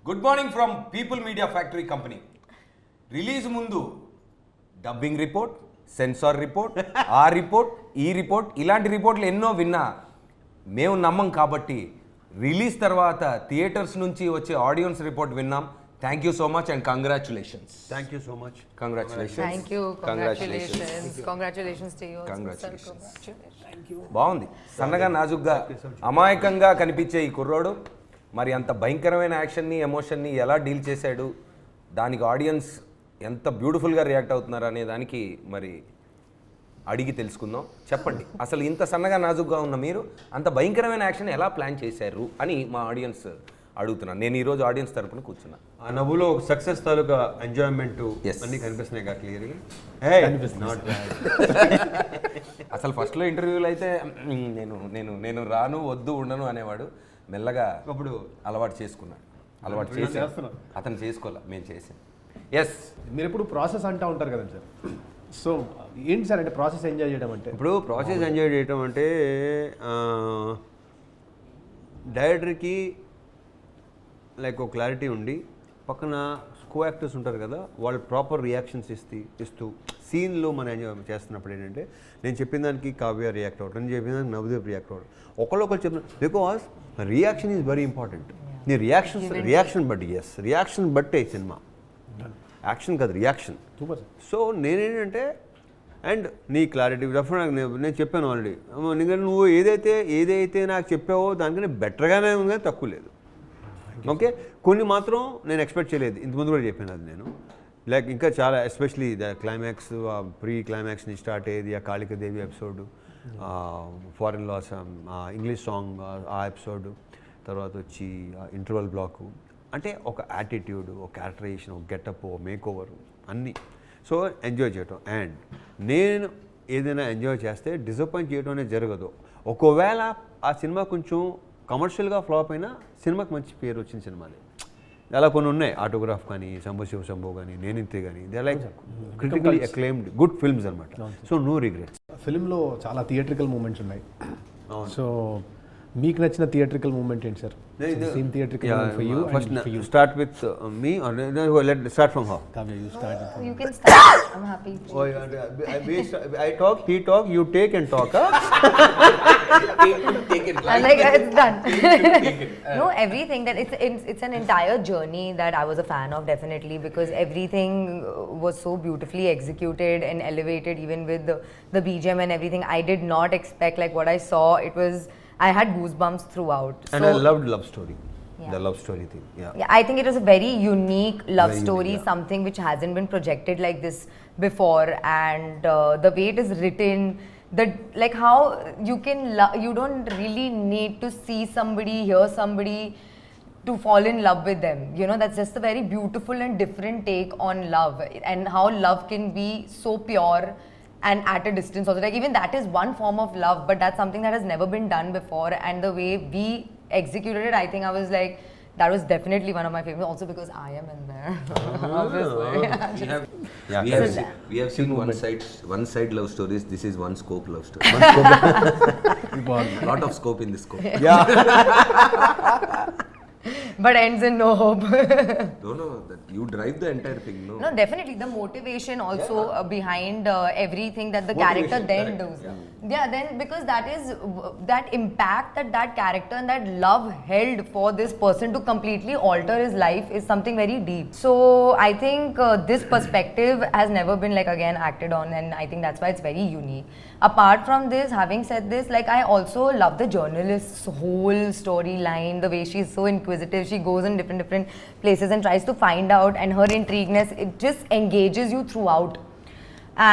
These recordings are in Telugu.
Good morning from people media factory company. Release ముందు డబ్బింగ్ రిపోర్ట్, సెన్సార్ రిపోర్ట్, ఆ రిపోర్ట్, ఈ రిపోర్ట్, ఇలాంటి రిపోర్ట్లు ఎన్నో విన్నా మేము నమ్మం. కాబట్టి రిలీజ్ తర్వాత థియేటర్స్ నుంచి వచ్చే ఆడియన్స్ రిపోర్ట్ విన్నాం. Thank you so much and congratulations. Thank you so much. Congratulations. Thank you. Congratulations to you. Congratulations. Thank you. బాగుంది. సన్నగా నాజుగ్గా అమాయకంగా కనిపించే ఈ కుర్రోడు మరి అంత భయంకరమైన యాక్షన్ని, ఎమోషన్ని ఎలా డీల్ చేశాడు, దానికి ఆడియన్స్ ఎంత బ్యూటిఫుల్గా రియాక్ట్ అవుతున్నారు అనే దానికి మరి అడిగి తెలుసుకుందాం. చెప్పండి, అసలు ఇంత సన్నగా నాజుగ్గా ఉన్న మీరు అంత భయంకరమైన యాక్షన్ ఎలా ప్లాన్ చేశారు అని మా ఆడియన్స్ అడుగుతున్నాను. నేను ఈరోజు ఆడియన్స్ తరపున కూర్చున్నా. ఆ నవ్వులో ఒక సక్సెస్ తాలూకా ఎంజాయ్మెంట్ Yes. అన్ని కనిపిస్తున్నాయి కదా క్లియర్గా. అసలు ఫస్ట్లో ఇంటర్వ్యూలో అయితే నేను నేను నేను రాను, వద్దు, ఉండను అనేవాడు. మెల్లగా అప్పుడు అలవాటు చేసుకున్నాడు. అలవాటు చేసి అతను చేసుకోలే, మేము చేసాం. ఎస్, మీరు ఎప్పుడు ప్రాసెస్ అంటూ ఉంటారు కదండి సార్. సో ఏంటి సార్ అంటే ప్రాసెస్ ఎంజాయ్ చేయడం అంటే? ఇప్పుడు ప్రాసెస్ ఎంజాయ్ చేయటం అంటే డైరెక్టర్కి లైక్ ఒక క్లారిటీ ఉండి పక్కన కో యాక్టర్స్ ఉంటారు కదా, వాళ్ళు ప్రాపర్ రియాక్షన్స్ ఇస్తూ సీన్లో మనం ఎంజాయ్ చేస్తున్నప్పుడు ఏంటంటే నేను చెప్పిన దానికి కావ్య రియాక్ట్ అవ్వడం, నేను చెప్పిన దానికి నవదీప్ రియాక్ట్ అవ్వడం, ఒకళ్ళు చెప్పిన because reaction is very important. నీ రియాక్షన్ బట్టి రియాక్షన్ బట్టే సినిమా, యాక్షన్ కాదు రియాక్షన్. సూపర్. సో నేనేంటంటే అండ్ నీ క్లారిటీ డెఫినెట్ నేను చెప్పాను ఆల్రెడీ. ఎందుకంటే నువ్వు ఏదైతే నాకు చెప్పావో దానికన్నా బెటర్గానే ఉంది కానీ తక్కువ లేదు. ఓకే, కొన్ని మాత్రం నేను ఎక్స్పెక్ట్ చేయలేదు, ఇంతకుముందు కూడా చెప్పాను అది నేను. లైక్ ఇంకా చాలా especially the climax, pre climax నుంచి స్టార్ట్ అయ్యేది ఆ కాళికాదేవి ఎపిసోడ్, ఫారెన్ లాస్, ఇంగ్లీష్ సాంగ్ ఆ ఎపిసోడ్, తర్వాత వచ్చి ఇంటర్వల్ బ్లాకు, అంటే ఒక యాటిట్యూడ్, ఒక క్యారెక్టరైజేషన్, ఒక గెటప్, ఒక మేక్ ఓవర్ అన్నీ. సో ఎంజాయ్ చేయటం. అండ్ నేను ఏదైనా ఎంజాయ్ చేస్తే డిసప్పాయింట్ చేయడం అనేది జరగదు. ఒకవేళ ఆ సినిమా కొంచెం కమర్షియల్గా ఫ్లాప్ అయినా సినిమాకి మంచి పేరు వచ్చిన సినిమాలే. అలా కొన్ని ఉన్నాయి, ఆటోగ్రాఫ్ కానీ, శంభు శంభు కానీ, నేనింతే కానీ, they like critically acclaimed good films అనమాట. So no regrets. ఫిల్మ్లో చాలా థియేట్రికల్ మూమెంట్స్ ఉన్నాయి. సో మీకు నచ్చిన థియేట్రికల్ మూమెంట్ ఏంటి sir? Same theatrical for you first and for you. Start with me or let start from how. Kavya, you start. You can start. I'm happy. I talk, he talk, you take and talk. I'm like, it's done. No, everything that it's an entire journey that I was a fan of, definitely, because everything was so beautifully executed and elevated, even with the BGM and everything. I did not expect like what I saw. I had goosebumps throughout. And So, I loved love story. Yeah. The love story thing. Yeah. yeah, I think it was a very unique love Very story, unique, yeah. something which hasn't been projected like this before, and the way it is written, like how you can you don't really need to see somebody, hear somebody to fall in love with them. You know, that's just a very beautiful and different take on love, and how love can be so pure and at a distance also. Like even that is one form of love, but that's something that has never been done before, and the way we executed it, I think I was like, that was definitely one of my favorites, also because I am in there. Obviously. we have seen one side love stories. This is one scope love story. Lot of scope in this scope. But ends in no hope. No, that you drive the entire thing. No, definitely the motivation also behind everything that the Motivation, character then correct, does. Yeah, then because that is that impact that character and that love held for this person to completely alter his life is something very deep. So I think this perspective has never been like again acted on, and I think that's why it's very unique. Apart from this, having said this, like I also love the journalist's whole storyline, the way she's so inquisitive. She goes in different places and tries to find out, and her intrigueness, it just engages you throughout.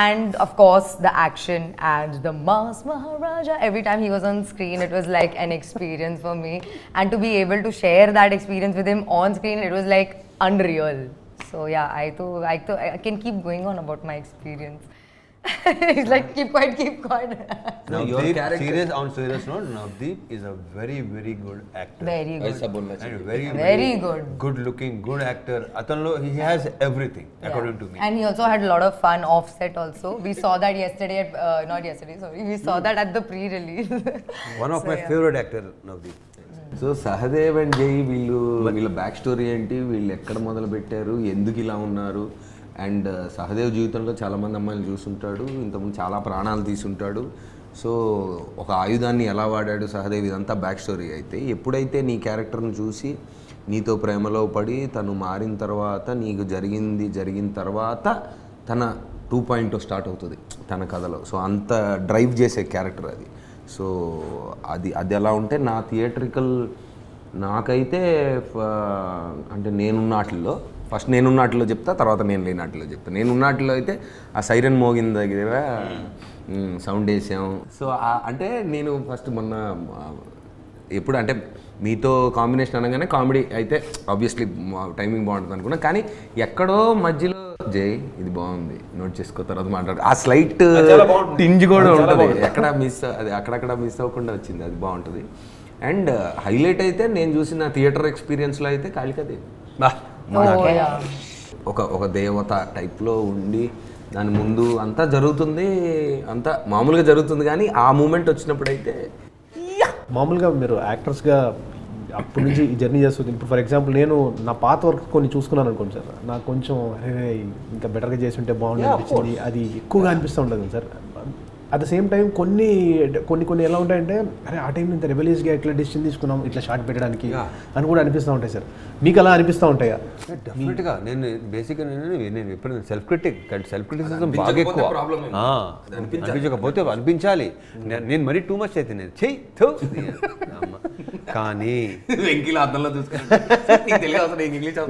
And of course the action and the Mass Maharaja, every time he was on screen it was like an experience for me, and to be able to share that experience with him on screen, it was like unreal. So yeah, I can keep going on about my experience. He's like, keep quiet. No, your Navdeep, character- on serious note, Navdeep is a very, very good actor. Very good. And very, Very good. Good looking, good actor. Atanlo, he has everything, according to me. And he also had a lot of fun offset also. We saw that yesterday at, not yesterday, sorry. We saw that at the pre-release. One of So, my yeah. favorite actor, Navdeep. So Sahadev and జై వీళ్ళ బ్యాక్ స్టోరీ ఏంటి, వీళ్ళు ఎక్కడ మొదలు పెట్టారు, ఎందుకు ఇలా ఉన్నారు, అండ్ సహదేవ్ జీవితంలో చాలామంది అమ్మాయిలు చూస్తుంటాడు, ఇంతకుముందు చాలా ప్రాణాలు తీసుంటాడు. సో ఒక ఆయుధాన్ని ఎలా వాడాడు సహదేవ్, ఇదంతా బ్యాక్ స్టోరీ. అయితే ఎప్పుడైతే నీ క్యారెక్టర్ను చూసి నీతో ప్రేమలో పడి తను మారిన తర్వాత నీకు జరిగిన తర్వాత తన 2.0 స్టార్ట్ అవుతుంది తన కథలో. సో అంత డ్రైవ్ చేసే క్యారెక్టర్ అది. సో అది ఎలా ఉంటే నా థియేట్రికల్ నాకైతే అంటే నేనున్నాటిల్లో ఫస్ట్ నేనున్నాటిలో చెప్తా, తర్వాత నేను లేనాటిలో చెప్తా. నేనున్నాటిలో అయితే ఆ సైరన్ మోగిన దగ్గర సౌండ్ వేసాం. సో అంటే నేను ఫస్ట్ మొన్న ఎప్పుడు అంటే మీతో కాంబినేషన్ అనగానే కామెడీ అయితే ఆబ్వియస్లీ టైమింగ్ బాగుంటుంది అనుకున్నా, కానీ ఎక్కడో మధ్యలో జై ఇది బాగుంది నోట్ చేసుకో తర్వాత మాట్లాడు ఆ స్లైట్ టింజ్ కూడా ఉంటుంది, ఎక్కడ అక్కడక్కడ మిస్ అవ్వకుండా వచ్చింది, అది బాగుంటుంది. అండ్ హైలైట్ అయితే నేను చూసిన థియేటర్ ఎక్స్పీరియన్స్లో అయితే కాళికాదేవి ఒక దేవత టైప్లో ఉండి దాని ముందు అంతా జరుగుతుంది, అంతా మామూలుగా జరుగుతుంది, కానీ ఆ మూమెంట్ వచ్చినప్పుడు అయితే మామూలుగా మీరు యాక్టర్స్గా అప్పటి నుంచి ఈ జర్నీ చేస్తుంది. ఇప్పుడు ఫర్ ఎగ్జాంపుల్ నేను నా పాత వర్క్ కొన్ని చూసుకున్నాను అనుకోండి సార్, నాకు కొంచెం అరే ఇంకా బెటర్గా చేసి ఉంటే బాగుంది అనిపించింది, అది ఎక్కువగా అనిపిస్తూ ఉంటుంది sir. At the same time కొన్ని ఎలా ఉంటాయంటే అరే ఆ టైంలో ఇంత రెబెలియస్గా ఇట్లా డెసిషన్ తీసుకున్నాం ఇట్లా షార్ట్ పెట్టడానికి అని కూడా అనిపిస్తూ ఉంటాయి సార్. మీకు అలా అనిపిస్తూ ఉంటాయా? డెఫినెట్గా నేను బేసిక్గా నేను ఎప్పుడు సెల్ఫ్ క్రిటిసిజం బాగా ఎక్కువ అనిపించకపోతే అనిపించాలి. నేను మరీ టూ మచ్ అయితే నేను కానీ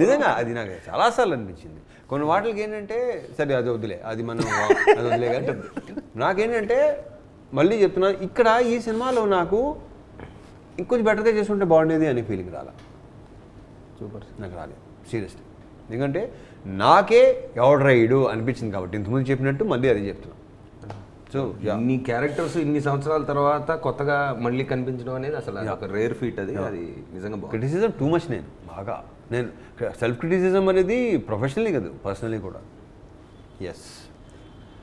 నిజంగా అది నాకు చాలాసార్లు అనిపించింది. కొన్ని వాటికి ఏంటంటే సరే అది వదిలే కానీ నాకేంటంటే మళ్ళీ చెప్తున్నా ఇక్కడ ఈ సినిమాలో నాకు ఇంకొంచెం బెటర్గా చేసుకుంటే బాగుండేది అనే ఫీలింగ్ రాలా. సూపర్ నాకు రాలేదు సీరియస్లీ, ఎందుకంటే నాకే ఎవడ్రైడు అనిపించింది కాబట్టి ఇంతకుముందు చెప్పినట్టు మళ్ళీ అది చెప్తున్నా. సో ఇన్ని క్యారెక్టర్స్ ఇన్ని సంవత్సరాల తర్వాత కొత్తగా మళ్ళీ కనిపించడం అనేది అసలు ఒక రేర్ ఫీట్. అది నిజంగా క్రిటిసిజం టూ మచ్. నేను సెల్ఫ్ క్రిటిసిజం అనేది ప్రొఫెషనల్లీ కాదు పర్సనలీ కూడా. ఎస్.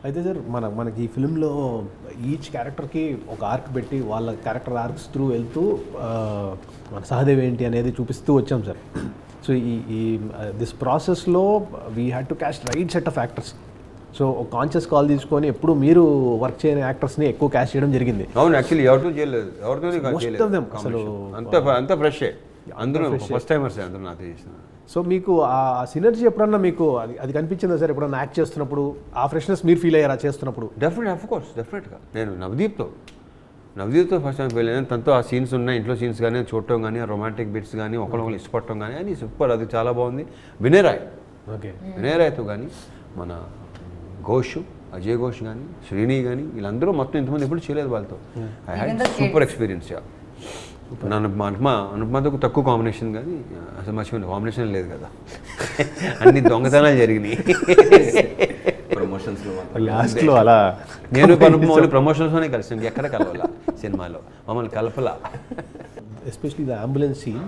అయితే సార్ మనకి ఈ ఫిల్మ్లో ఈచ్ క్యారెక్టర్కి ఒక ఆర్క్ పెట్టి వాళ్ళ క్యారెక్టర్ ఆర్క్స్ త్రూ వెళ్తూ మన సహదేవ్ ఏంటి అనేది చూపిస్తూ వచ్చాం సార్. సో ఈ దిస్ ప్రాసెస్లో we had to caste right set of actors. So ఒక కాన్షియస్ కాల్ తీసుకొని ఎప్పుడు మీరు వర్క్ చేయని యాక్టర్స్ని ఎక్కువ క్యాస్ట్ చేయడం జరిగింది. అవును, యాక్చువల్లీ ఎవరితో చేయలేదు, అసలు అంత ఫ్రెష్ అందరూ ఫస్ట్ టైమర్స్ అందరూ నాతో చేసిన. సో మీకు ఆ సినర్జీ ఎప్పుడన్నా మీకు అది కనిపించిందా సార్? ఎప్పుడన్నా యాక్ట్ చేస్తున్నప్పుడు ఆ ఫ్రెష్నెస్ మీరు ఫీల్ అయ్యారా చేస్తున్నప్పుడు? డెఫినెట్గా నేను నవదీప్తో ఫస్ట్ టైం వెళ్ళాను. తనతో ఆ సీన్స్ ఉన్నాయి, ఇంట్లో సీన్స్ కానీ చూడటం కానీ రొమాంటిక్ బిట్స్ కానీ ఒకరికొకరు ఇష్టపడటం కానీ అని సూపర్, అది చాలా బాగుంది. వినయ్ రాయ్తో కానీ మన అజయ్ ఘోష్ కానీ శ్రీని కానీ వీళ్ళందరూ మొత్తం ఇంతమంది ఎప్పుడు చేయలేదు వాళ్ళతో. I had super experience. అనుపమాతో తక్కువ కాంబినేషన్ కానీ అసలు మర్చిపోయిన కాంబినేషన్ లేదు కదా, అన్ని దొంగతనాలు జరిగినాయి ప్రమోషన్స్లో. లాస్ట్లో అలా నేను అనుపమ ప్రమోషన్స్లోనే కలిసి ఎక్కడ కలవాలా సినిమాలో మమ్మల్ని కలపలా. Especially the ambulance scene,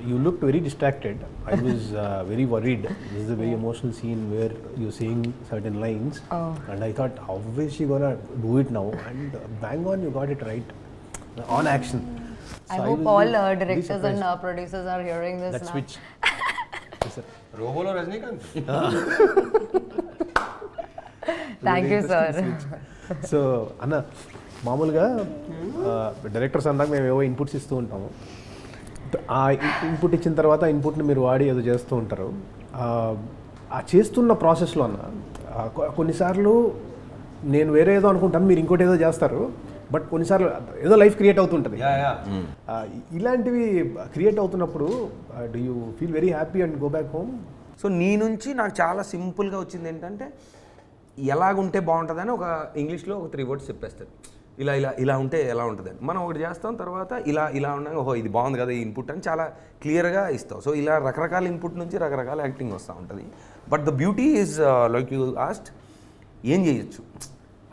you looked very distracted. I was very worried. This is a very emotional scene where you're saying certain lines, and I thought, how is she gonna do it now? And bang on, you got it right on action. I hope all directors and producers are hearing this that now. switch. Yes, sir. రోబోలో Rajinikanth. Thank you, sir. So అన్న మామూలుగా డైరెక్టర్స్ అన్నాక మేము ఏవో ఇన్పుట్స్ ఇస్తూ ఉంటాము. ఆ ఇన్పుట్ ఇచ్చిన తర్వాత ఇన్పుట్ని మీరు వాడి ఏదో చేస్తూ ఉంటారు. ఆ చేస్తున్న ప్రాసెస్లో అన్న కొన్నిసార్లు నేను వేరే ఏదో అనుకుంటాను, మీరు ఇంకోటి ఏదో చేస్తారు, బట్ కొన్నిసార్లు ఏదో లైఫ్ క్రియేట్ అవుతుంటుంది. ఇలాంటివి క్రియేట్ అవుతున్నప్పుడు do you feel very happy and go back home? So నీ నుంచి నాకు చాలా సింపుల్గా వచ్చింది ఏంటంటే ఎలాగుంటే బాగుంటుందని ఒక ఇంగ్లీష్లో ఒక 3 words చెప్పేస్తారు. ఇలా ఉంటే ఎలా ఉంటుంది అని మనం ఒకటి చేస్తాం, తర్వాత ఇలా ఉండగా ఓహో ఇది బాగుంది కదా ఈ ఇన్పుట్ అని చాలా క్లియర్గా ఇస్తాం. సో ఇలా రకరకాల ఇన్పుట్ నుంచి రకరకాల యాక్టింగ్ వస్తూ ఉంటుంది. But the beauty is like you ఆస్ట్ ఏం చేయొచ్చు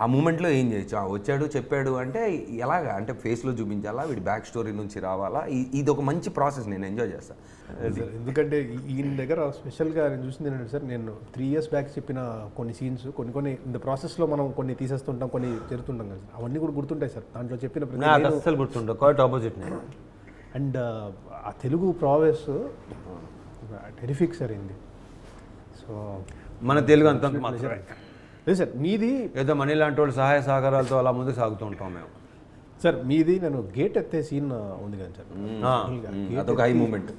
ఆ మూమెంట్లో, ఏం చేయొచ్చు. వచ్చాడు చెప్పాడు అంటే ఎలాగా అంటే ఫేస్లో చూపించాలా, వీడి బ్యాక్ స్టోరీ నుంచి రావాలా, ఇది ఒక మంచి ప్రాసెస్, నేను ఎంజాయ్ చేస్తాను. ఎందుకంటే ఈయన దగ్గర స్పెషల్గా నేను చూసింది ఏంటంటే సార్, నేను 3 years బ్యాక్ చెప్పిన కొన్ని సీన్స్ కొన్ని ఇంత ప్రాసెస్లో మనం కొన్ని తీసేస్తుంటాం, కొన్ని జరుగుతుంటాం కదా సార్, అవన్నీ కూడా గుర్తుంటాయి సార్. దాంట్లో చెప్పిన అస్సలు గుర్తుంటాయి. Quite opposite. అండ్ ఆ తెలుగు ప్రావెస్ టెరిఫిక్ సార్ అయింది. సో మన తెలుగు అంత మాత్రమే. లేదు సార్ మీది ఏదో మనీ లాంటి వాళ్ళు సహాయ సహకారాలతో అలా ముందుకు సాగుతూ ఉంటాం మేము. సార్ మీది నేను గేట్ ఎత్తే సీన్ ఉంది కదా సార్, అదొక హై మూమెంట్.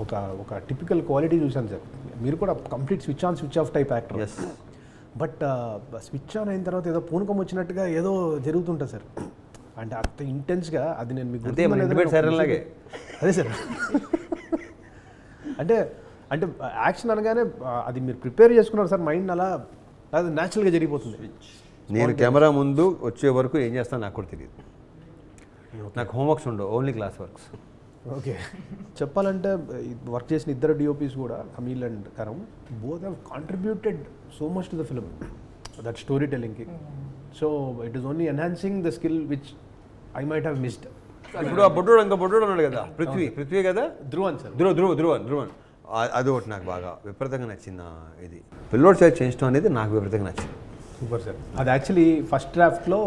ఒక టిపికల్ క్వాలిటీ చూశాను సార్. మీరు కూడా complete switch on switch off type actor. Yes. But switch on అయిన తర్వాత ఏదో పూనకం వచ్చినట్టుగా ఏదో జరుగుతుంటుంది సార్. అంటే అంత ఇంటెన్స్గా అది నేను మీకు అంతే మన ఇంటి పేరు సైరన్ లాగే. అదే సార్. అంటే అంటే యాక్షన్ అనగానే అది మీరు ప్రిపేర్ చేసుకున్నారు సార్ మైండ్, అలా అది న్యాచురల్గా జరిగిపోతుంది. నేను కెమెరా ముందు వచ్చే వరకు ఏం చేస్తాను నాకు కూడా తెలియదు. నాకు హోంవర్క్స్ ఉండవు, ఓన్లీ క్లాస్ వర్క్స్. ఓకే. చెప్పాలంటే వర్క్ చేసిన ఇద్దరు డిఓపీస్ కూడా Ameel and Karam both have contributed so much to the film, that story టెల్లింగ్కి. So it is only enhancing the skill which I might have missed. ఇప్పుడు ఆ బొడ్డోడు ఇంకా బొడ్డోడు ఉన్నాడు కదా, పృథ్వీ కదా, ధ్రువన్ సార్. ధ్రువన్ అది ఒకటి నాకు బాగా విపరీతంగా నచ్చింది. ఇది పిల్లోడ్ సైజ్ చేయించడం అనేది నాకు విపరీతంగా నచ్చింది. Super sir. అది యాక్చువల్లీ ఫస్ట్ డ్రాఫ్ట్లో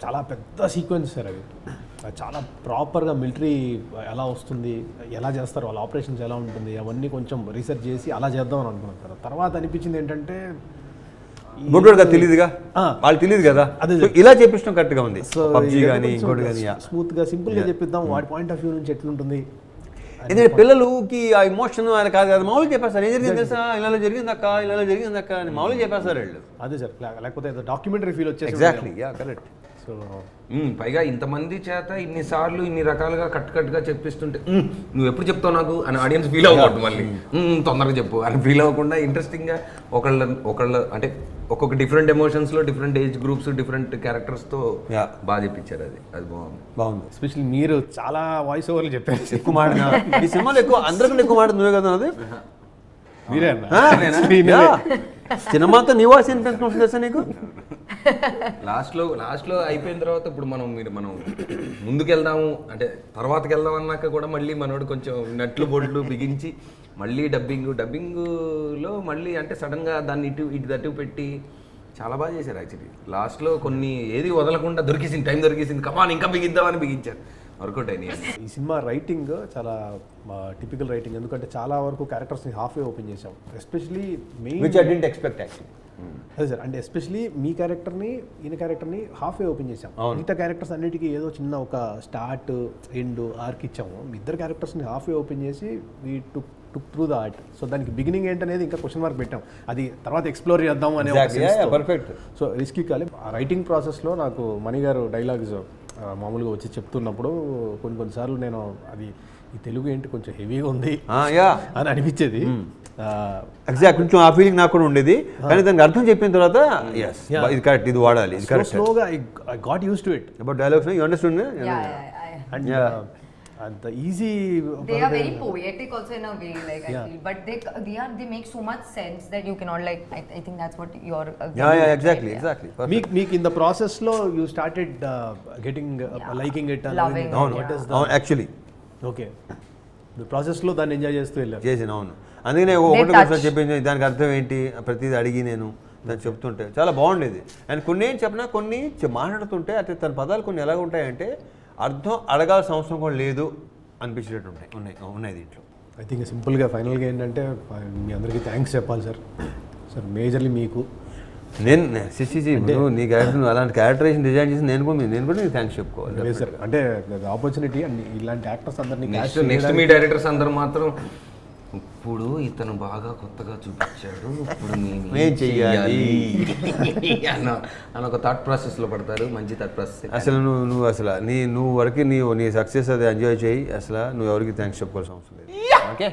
చాలా పెద్ద సీక్వెన్స్ సార్. అది చాలా ప్రాపర్గా మిలిటరీ ఎలా వస్తుంది, ఎలా చేస్తారు, వాళ్ళ ఆపరేషన్స్ ఎలా ఉంటుంది, అవన్నీ కొంచెం రీసెర్చ్ చేసి అలా చేద్దామని అనుకున్నాను సార్. తర్వాత అనిపించింది ఏంటంటే బొడ్డోడుగా తెలియదుగా, వాళ్ళు తెలియదు కదా, ఇలా చేపించడం కరెక్ట్గా ఉంది. పబ్జీ కానీ ఇంకోటి కానీ స్మూత్గా సింపుల్గా చెప్పిద్దాం, వాడి పాయింట్ ఆఫ్ వ్యూ నుంచి ఎట్లుంటుంది. ఎందుకంటే పిల్లలకి ఆ ఇమోషన్ ఆయన కాదు కదా, మామూలుగా చెప్పేస్తారు. ఏం జరిగింది తెలుసా, ఇలా జరిగింది అక్క అని మామూలుగా చెప్పేస్తారు వాళ్ళు. అదే సార్, లేకపోతే డాక్యుమెంటరీ ఫీల్ వచ్చేసి. Exactly, yeah correct. సో పైగా ఇంతమంది చేత ఇన్నిసార్లు ఇన్ని రకాలుగా కట్టుగా చెప్పిస్తుంటే నువ్వు ఎప్పుడు చెప్తావు నాకు అని ఆడియన్స్ ఫీల్ అవ్వకూడదు. మళ్ళీ తొందరగా చెప్పు అని ఫీల్ అవ్వకుండా ఇంట్రెస్టింగ్గా ఒకళ్ళ అంటే ఒక్కొక్క డిఫరెంట్ ఎమోషన్స్లో డిఫరెంట్ ఏజ్ గ్రూప్స్ డిఫరెంట్ క్యారెక్టర్స్తో బాగా చెప్పించారు. అది బాగుంది. ఎస్పెషల్లీ మీరు చాలా వాయిస్ ఓవర్లు చెప్పారు, ఎక్కువ మాడినా ఈ సినిమాలో ఎక్కువ అందరికంటే ఎక్కువ మాట నువ్వే కదా. అది మీరే సినిమాతో నీ వాయిస్ వినిపించడం తెలుసా నీకు? లాస్ట్లో అయిపోయిన తర్వాత ఇప్పుడు మనం ముందుకెళ్దాము అంటే తర్వాతకి వెళ్దాం అన్నాక కూడా మళ్ళీ మనోడు కొంచెం నట్లు బొడ్లు బిగించి మళ్ళీ డబ్బింగ్లో మళ్ళీ అంటే సడన్గా దాన్ని ఇటు పెట్టి చాలా బాగా చేశారు. యాక్చువల్లీ లాస్ట్లో కొన్ని ఏది వదలకుండా టైం దొరికేసింది, కమాన్ ఇంకా బిగిద్దామని బిగించారు. వర్కౌట్ అయినాయి. ఈ సినిమా రైటింగ్ చాలా టిపికల్ రైటింగ్, ఎందుకంటే చాలా వరకు క్యారెక్టర్స్ని హాఫ్ వే ఓపెన్ చేసాం. Especially main which I didn't expect actually. అదే సార్, అంటే ఎస్పెషలీ మీ క్యారెక్టర్ని ఈయన క్యారెక్టర్ని హాఫ్ వే ఓపెన్ చేసాం. మిగతా క్యారెక్టర్స్ అన్నిటికీ ఏదో చిన్న ఒక స్టార్ట్ ఎండ్ ఆర్క్ ఇచ్చాము. ఇద్దరు క్యారెక్టర్స్ని హాఫ్ వే ఓపెన్ చేసి we took through the art. So దానికి బిగినింగ్ ఏంటనేది ఇంకా క్వశ్చన్ మార్క్ పెట్టాం, అది తర్వాత ఎక్స్ప్లోర్ చేద్దాం అనే పర్ఫెక్ట్. సో రిస్కీ కాలే. ఆ రైటింగ్ ప్రాసెస్లో నాకు మణి గారు డైలాగ్స్ మామూలుగా వచ్చి చెప్తున్నప్పుడు కొన్నిసార్లు నేను అది ఈ తెలుగు ఏంటి కొంచెం హెవీగా ఉంది అని అనిపించేది. ఎగ్జాక్ట్, కొంచెం ఆ ఫీలింగ్ నాకు కూడా ఉండేది. కానీ దానికి అర్థం చెప్పిన తర్వాత ఇది కరెక్ట్, ఇది వాడాలి, ఇది కరెక్ట్. స్లోగా I got use to it. About dialogues you understand? And and the easy. They are very poetic also in a way, like I feel. But they make so much sense that you cannot like. I think that's what you're. Exactly. Meek in the process lo you started getting liking it and loving it. No, what is the actually. Okay. The process lo దాన్ని ఎంజాయ్ చేస్తూ వెళ్ళారు. చేసాను, అవును. అందుకనే ఒకటి చెప్పింది, దానికి అర్థం ఏంటి ప్రతిదీ అడిగి నేను దాన్ని చెప్తుంటే చాలా బాగుండేది. అండ్ కొన్ని ఏం చెప్పినా కొన్ని మాట్లాడుతుంటే అంటే తన పదాలు కొన్ని ఎలా ఉంటాయంటే అర్థం అడగాల్సిన అవసరం కూడా లేదు అనిపించేటట్టు ఉన్నాయి దీంట్లో. ఐ థింక్ సింపుల్గా ఫైనల్గా ఏంటంటే మీ అందరికీ థ్యాంక్స్ చెప్పాలి సార్. సార్ మేజర్లీ మీకు నేను నీ క్యారెక్టర్ అలాంటి క్యారెక్టరేషన్ డిజైన్ చేసి నేను కూడా నీకు థ్యాంక్స్ చెప్పుకోవాలి సార్. అంటే ఆపర్చునిటీ అండ్ ఇలాంటి యాక్టర్స్ అందరినీ నెక్స్ట్ మీ డైరెక్టర్స్ అందరూ మాత్రం ఇప్పుడు ఇతను బాగా కొత్తగా చూపించాడు, ఇప్పుడు ఏం చెయ్యాలి అని ఒక థాట్ ప్రాసెస్లో పడతారు. మంచి థాట్ ప్రాసెస్. అసలు నువ్వు అసలు నువ్వు వరకు నీ సక్సెస్ అది ఎంజాయ్ చేయి. అసలు నువ్వు ఎవరికి థ్యాంక్స్ చెప్పుకోవాల్సిన అవసరం లేదు. ఓకే,